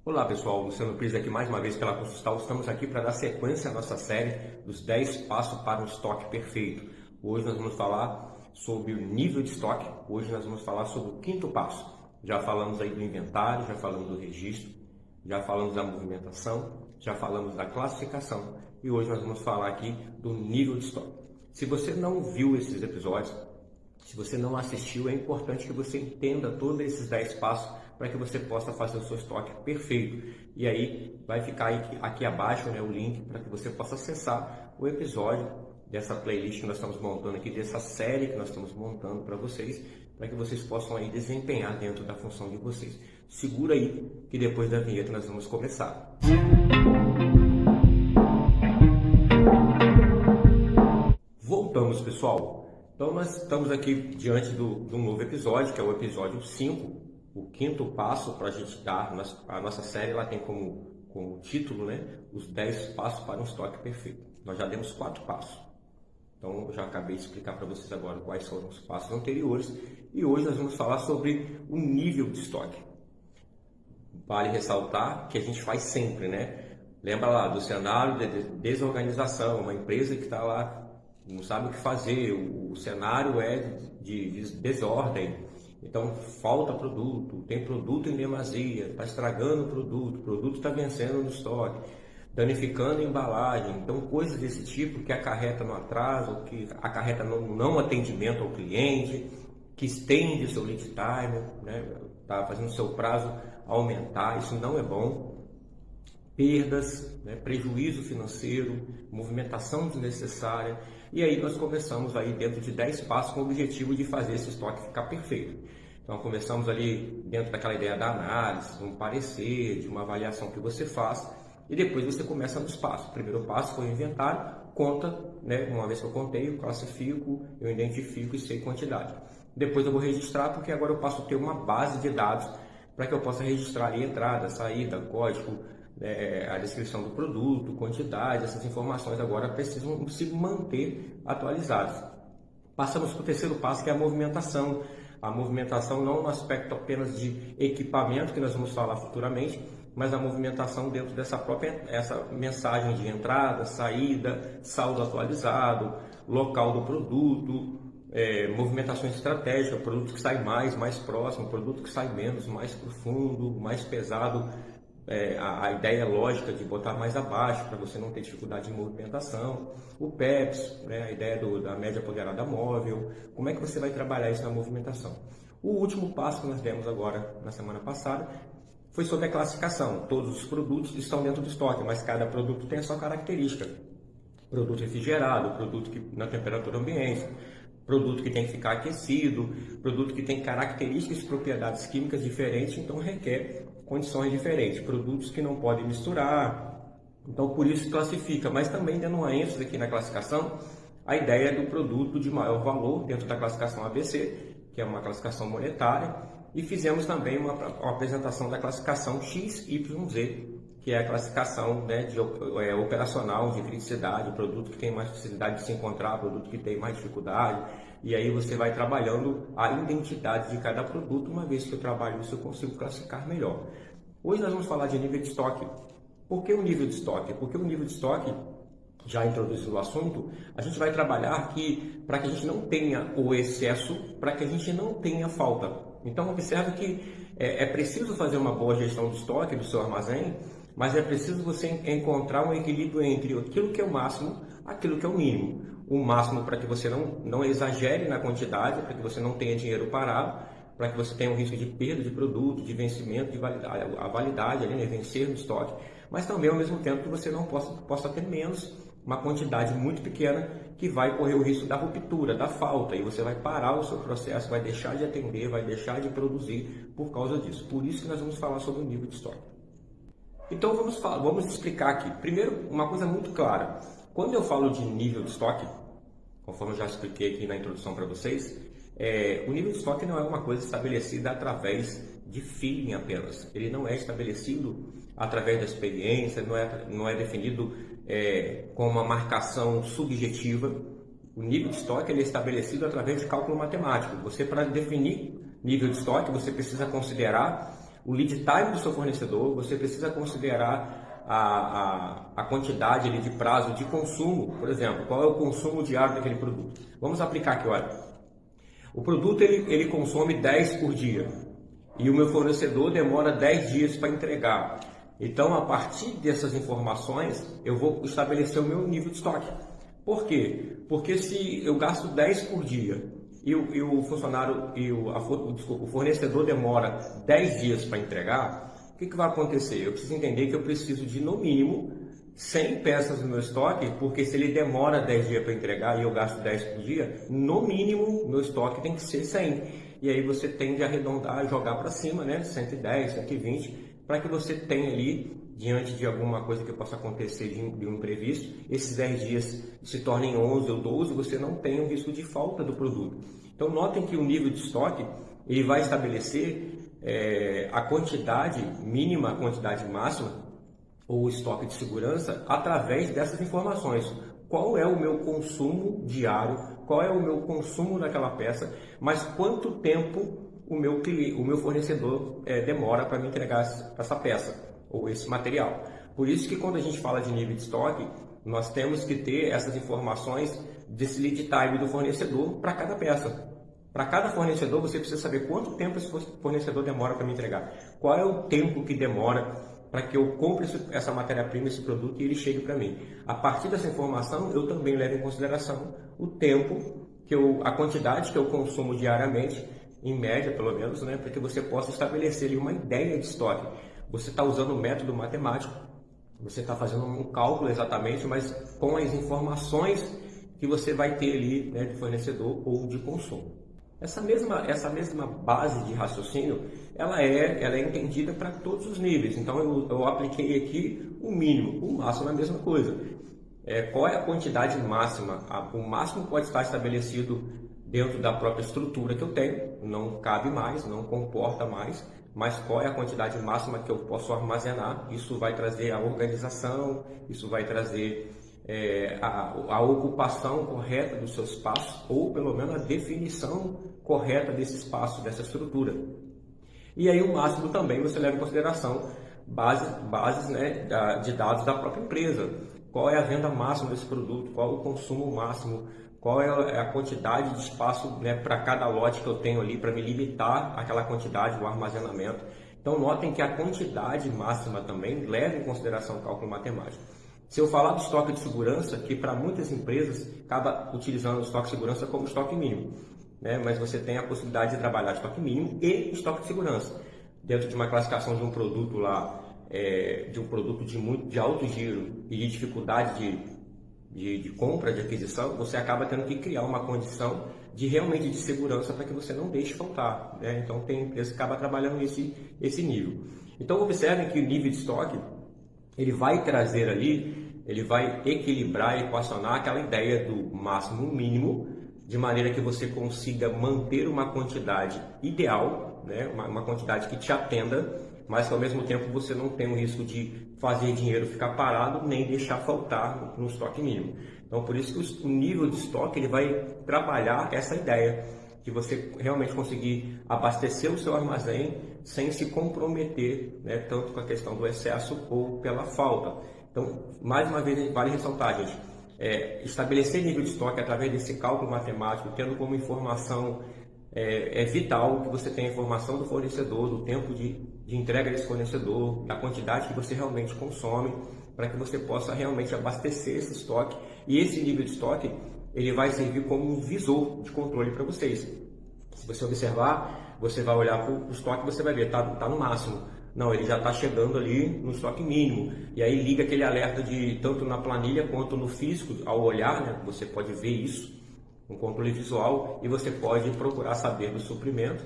Olá pessoal, Luciano Pires aqui mais uma vez pela Consultal. Estamos aqui para dar sequência à nossa série dos 10 passos para um estoque perfeito. Hoje nós vamos falar sobre o nível de estoque, hoje nós vamos falar sobre o quinto passo. Já falamos aí do inventário, já falamos do registro, já falamos da movimentação, já falamos da classificação e hoje nós vamos falar aqui do nível de estoque. Se você não viu esses episódios, se você não assistiu, é importante que você entenda todos esses 10 passos para que você possa fazer o seu estoque perfeito. E aí vai ficar aqui abaixo, né, o link para que você possa acessar o episódio dessa playlist que nós estamos montando aqui, dessa série que nós estamos montando para vocês, para que vocês possam aí desempenhar dentro da função de vocês. Segura aí que depois da vinheta nós vamos começar. Voltamos, pessoal. Então nós estamos aqui diante de um novo episódio, que é o episódio 5, o quinto passo para a gente dar. A nossa série ela tem como título, né, os 10 passos para um estoque perfeito. Nós já demos 4 passos. Então eu já acabei de explicar para vocês agora quais foram os passos anteriores e hoje nós vamos falar sobre o nível de estoque. Vale ressaltar que a gente faz sempre, né? Lembra lá do cenário de desorganização, uma empresa que está lá não sabe o que fazer, o cenário é de desordem, então falta produto, tem produto em demasia, está estragando o produto está vencendo no estoque, danificando a embalagem, então coisas desse tipo que acarreta no atraso, que acarreta no não atendimento ao cliente, que estende o seu lead time, né? Está fazendo o seu prazo aumentar, isso não é bom. Perdas, né, prejuízo financeiro, movimentação desnecessária. E aí nós começamos aí dentro de 10 passos com o objetivo de fazer esse estoque ficar perfeito. Então começamos ali dentro daquela ideia da análise, de um parecer, de uma avaliação que você faz e depois você começa nos passos. O primeiro passo foi o inventário, conta, né, uma vez que eu contei, eu classifico, eu identifico e sei quantidade. Depois eu vou registrar porque agora eu passo a ter uma base de dados para que eu possa registrar ali entrada, saída, código, a descrição do produto, quantidade, essas informações agora preciso manter atualizadas. Passamos para o terceiro passo, que é a movimentação. A movimentação não no aspecto apenas de equipamento, que nós vamos falar futuramente, mas a movimentação dentro dessa própria mensagem de entrada, saída, saldo atualizado, local do produto, movimentações estratégicas, produto que sai mais próximo, produto que sai menos, mais profundo, mais pesado. A ideia lógica de botar mais abaixo para você não ter dificuldade de movimentação, o PEPS, né, a ideia da média apoderada móvel, como é que você vai trabalhar isso na movimentação. O último passo que nós demos agora na semana passada foi sobre a classificação. Todos os produtos estão dentro do estoque, mas cada produto tem a sua característica. Produto refrigerado, produto que na temperatura ambiente, produto que tem que ficar aquecido, produto que tem características e propriedades químicas diferentes, então requer condições diferentes, produtos que não podem misturar, então por isso classifica, mas também dando uma ênfase aqui na classificação, a ideia do produto de maior valor dentro da classificação ABC, que é uma classificação monetária, e fizemos também uma apresentação da classificação XYZ, que é a classificação, né, operacional, de criticidade, produto que tem mais facilidade de se encontrar, produto que tem mais dificuldade, e aí você vai trabalhando a identidade de cada produto, uma vez que eu trabalho isso eu consigo classificar melhor. Hoje nós vamos falar de nível de estoque. Por que o nível de estoque? Porque o nível de estoque, já introduzindo o assunto, a gente vai trabalhar aqui para que a gente não tenha o excesso, para que a gente não tenha falta. Então observe que é preciso fazer uma boa gestão do estoque do seu armazém, mas é preciso você encontrar um equilíbrio entre aquilo que é o máximo, aquilo que é o mínimo. O máximo para que você não exagere na quantidade, para que você não tenha dinheiro parado, para que você tenha um risco de perda de produto, de vencimento, de validade, a validade ali, né, vencer no estoque, mas também ao mesmo tempo que você não possa ter menos, uma quantidade muito pequena que vai correr o risco da ruptura, da falta, e você vai parar o seu processo, vai deixar de atender, vai deixar de produzir por causa disso. Por isso que nós vamos falar sobre o nível de estoque. Então vamos explicar aqui. Primeiro, uma coisa muito clara. Quando eu falo de nível de estoque, conforme eu já expliquei aqui na introdução para vocês, o nível de estoque não é uma coisa estabelecida através de feeling apenas. Ele não é estabelecido através da experiência, não é definido com uma marcação subjetiva. O nível de estoque ele é estabelecido através de cálculo matemático. Você, para definir nível de estoque, você precisa considerar o lead time do seu fornecedor, você precisa considerar a quantidade ali de prazo de consumo, por exemplo, qual é o consumo diário daquele produto. Vamos aplicar aqui, olha, o produto ele consome 10 por dia e o meu fornecedor demora 10 dias para entregar. Então, a partir dessas informações, eu vou estabelecer o meu nível de estoque. Por quê? Porque se eu gasto 10 por dia e o funcionário o fornecedor demora 10 dias para entregar, o que vai acontecer? Eu preciso entender que eu preciso de, no mínimo, 100 peças no meu estoque, porque se ele demora 10 dias para entregar e eu gasto 10 por dia, no mínimo, meu estoque tem que ser 100. E aí você tende a arredondar, jogar para cima, né? 110, 120, para que você tenha ali, diante de alguma coisa que possa acontecer de um imprevisto, esses 10 dias se tornem 11 ou 12, você não tem o risco de falta do produto. Então, notem que o nível de estoque, ele vai estabelecer a quantidade mínima, a quantidade máxima, ou estoque de segurança, através dessas informações. Qual é o meu consumo diário, qual é o meu consumo daquela peça, mas quanto tempo o meu fornecedor demora para me entregar essa peça ou esse material. Por isso que quando a gente fala de nível de estoque, nós temos que ter essas informações desse lead time do fornecedor para cada peça. Para cada fornecedor, você precisa saber quanto tempo esse fornecedor demora para me entregar. Qual é o tempo que demora para que eu compre essa matéria-prima, esse produto, e ele chegue para mim. A partir dessa informação, eu também levo em consideração o tempo, a quantidade que eu consumo diariamente, em média pelo menos, né, para que você possa estabelecer ali uma ideia de estoque. Você está usando o método matemático, você está fazendo um cálculo exatamente, mas com as informações que você vai ter ali, né, de fornecedor ou de consumo. Essa mesma base de raciocínio, ela é entendida para todos os níveis. Então, eu apliquei aqui o mínimo, o máximo é a mesma coisa. Qual é a quantidade máxima? O máximo pode estar estabelecido dentro da própria estrutura que eu tenho, não cabe mais, não comporta mais, mas qual é a quantidade máxima que eu posso armazenar? Isso vai trazer a organização, isso vai trazer a ocupação correta do seu espaço, ou pelo menos a definição correta desse espaço, dessa estrutura. E aí o máximo também você leva em consideração bases né, de dados da própria empresa. Qual é a venda máxima desse produto, qual é o consumo máximo, qual é a quantidade de espaço, né, para cada lote que eu tenho ali, para me limitar aquela quantidade do armazenamento. Então notem que a quantidade máxima também leva em consideração o cálculo matemático. Se eu falar do estoque de segurança, que para muitas empresas acaba utilizando o estoque de segurança como estoque mínimo, né? Mas você tem a possibilidade de trabalhar estoque mínimo e estoque de segurança. Dentro de uma classificação de um produto lá, de um produto de alto giro e de dificuldade de compra, de aquisição, você acaba tendo que criar uma condição realmente de segurança para que você não deixe faltar, né? Então tem empresa que acaba trabalhando esse nível. Então observem que o nível de estoque, ele vai trazer ali, ele vai equilibrar, equacionar aquela ideia do máximo mínimo, de maneira que você consiga manter uma quantidade ideal, né? Uma quantidade que te atenda, mas que ao mesmo tempo você não tem o risco de fazer dinheiro ficar parado, nem deixar faltar no estoque mínimo. Então, por isso que o nível de estoque ele vai trabalhar essa ideia, de você realmente conseguir abastecer o seu armazém sem se comprometer, né, tanto com a questão do excesso ou pela falta. Então, mais uma vez, vale ressaltar, gente, estabelecer nível de estoque através desse cálculo matemático, tendo como informação vital que você tenha a informação do fornecedor, do tempo de entrega desse fornecedor, da quantidade que você realmente consome, para que você possa realmente abastecer esse estoque. E esse nível de estoque, ele vai servir como um visor de controle para vocês. Se você observar, você vai olhar para o estoque e você vai ver, tá no máximo. Não, ele já está chegando ali no estoque mínimo. E aí liga aquele alerta tanto na planilha quanto no físico, ao olhar, né? Você pode ver isso, um controle visual, e você pode procurar saber do suprimento,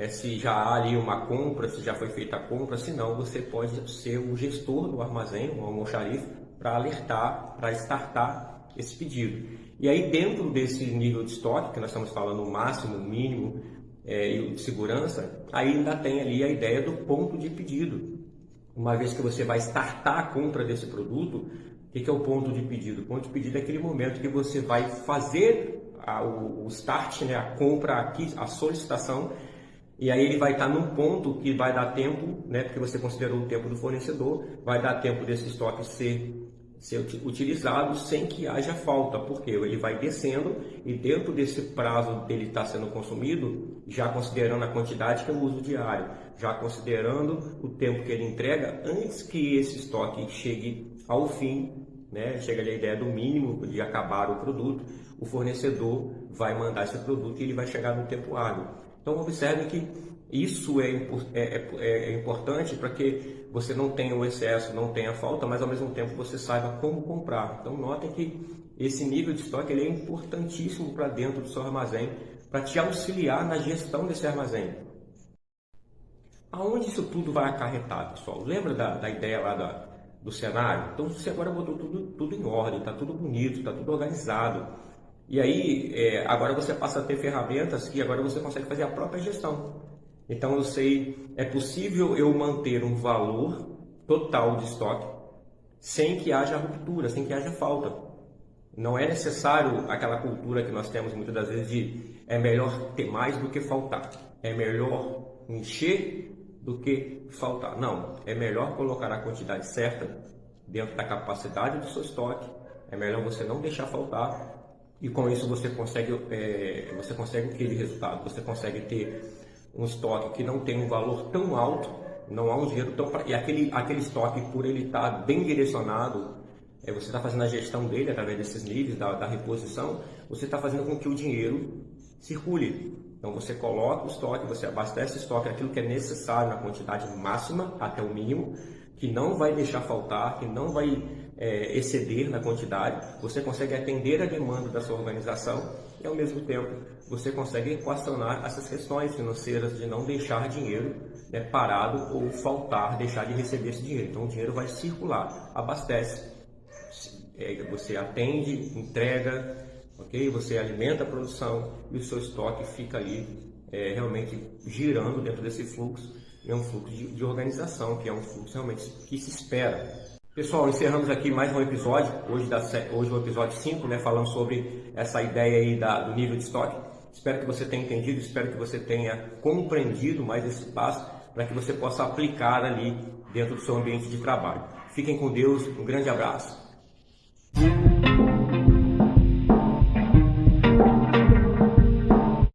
se já há ali uma compra, se já foi feita a compra, se não, você pode ser o gestor do armazém, um almoxarife, para alertar, para startar esse pedido. E aí dentro desse nível de estoque, que nós estamos falando o máximo, o mínimo, e o de segurança, aí ainda tem ali a ideia do ponto de pedido. Uma vez que você vai startar a compra desse produto, o que é o ponto de pedido? O ponto de pedido é aquele momento que você vai fazer o start, né, a compra, a solicitação E aí ele vai estar num ponto que vai dar tempo, né, porque você considerou o tempo do fornecedor, vai dar tempo desse estoque ser utilizado sem que haja falta, porque ele vai descendo e dentro desse prazo dele estar sendo consumido, já considerando a quantidade que eu uso diário, já considerando o tempo que ele entrega, antes que esse estoque chegue ao fim, né, chega ali a ideia do mínimo de acabar o produto, o fornecedor vai mandar esse produto e ele vai chegar no tempo hábil. Então observe que isso é importante para que você não tenha o excesso, não tenha falta, mas ao mesmo tempo você saiba como comprar. Então notem que esse nível de estoque ele é importantíssimo para dentro do seu armazém, para te auxiliar na gestão desse armazém. Aonde isso tudo vai acarretar, pessoal? Lembra da ideia lá do cenário? Então você agora botou tudo em ordem, está tudo bonito, está tudo organizado. E aí, agora você passa a ter ferramentas que agora você consegue fazer a própria gestão. Então eu sei, é possível eu manter um valor total de estoque sem que haja ruptura, sem que haja falta. Não é necessário aquela cultura que nós temos muitas das vezes de é melhor ter mais do que faltar. É melhor encher do que faltar. Não, é melhor colocar a quantidade certa dentro da capacidade do seu estoque. É melhor você não deixar faltar. E com isso você consegue aquele resultado, você consegue ter um estoque que não tem um valor tão alto, não há um dinheiro tão... E aquele estoque, por ele estar bem direcionado, você está fazendo a gestão dele através desses níveis da reposição, você está fazendo com que o dinheiro circule. Então você coloca o estoque, você abastece o estoque, aquilo que é necessário na quantidade máxima, até o mínimo, que não vai deixar faltar, que não vai exceder na quantidade, você consegue atender a demanda da sua organização e ao mesmo tempo você consegue equacionar essas questões financeiras de não deixar dinheiro parado ou faltar, deixar de receber esse dinheiro. Então o dinheiro vai circular, abastece, você atende, entrega, ok? Você alimenta a produção e o seu estoque fica ali realmente girando dentro desse fluxo. É um fluxo de organização, que é um fluxo realmente que se espera. Pessoal, encerramos aqui mais um episódio, hoje o episódio 5, falando sobre essa ideia aí do nível de estoque. Espero que você tenha entendido, espero que você tenha compreendido mais esse passo, para que você possa aplicar ali dentro do seu ambiente de trabalho. Fiquem com Deus, um grande abraço.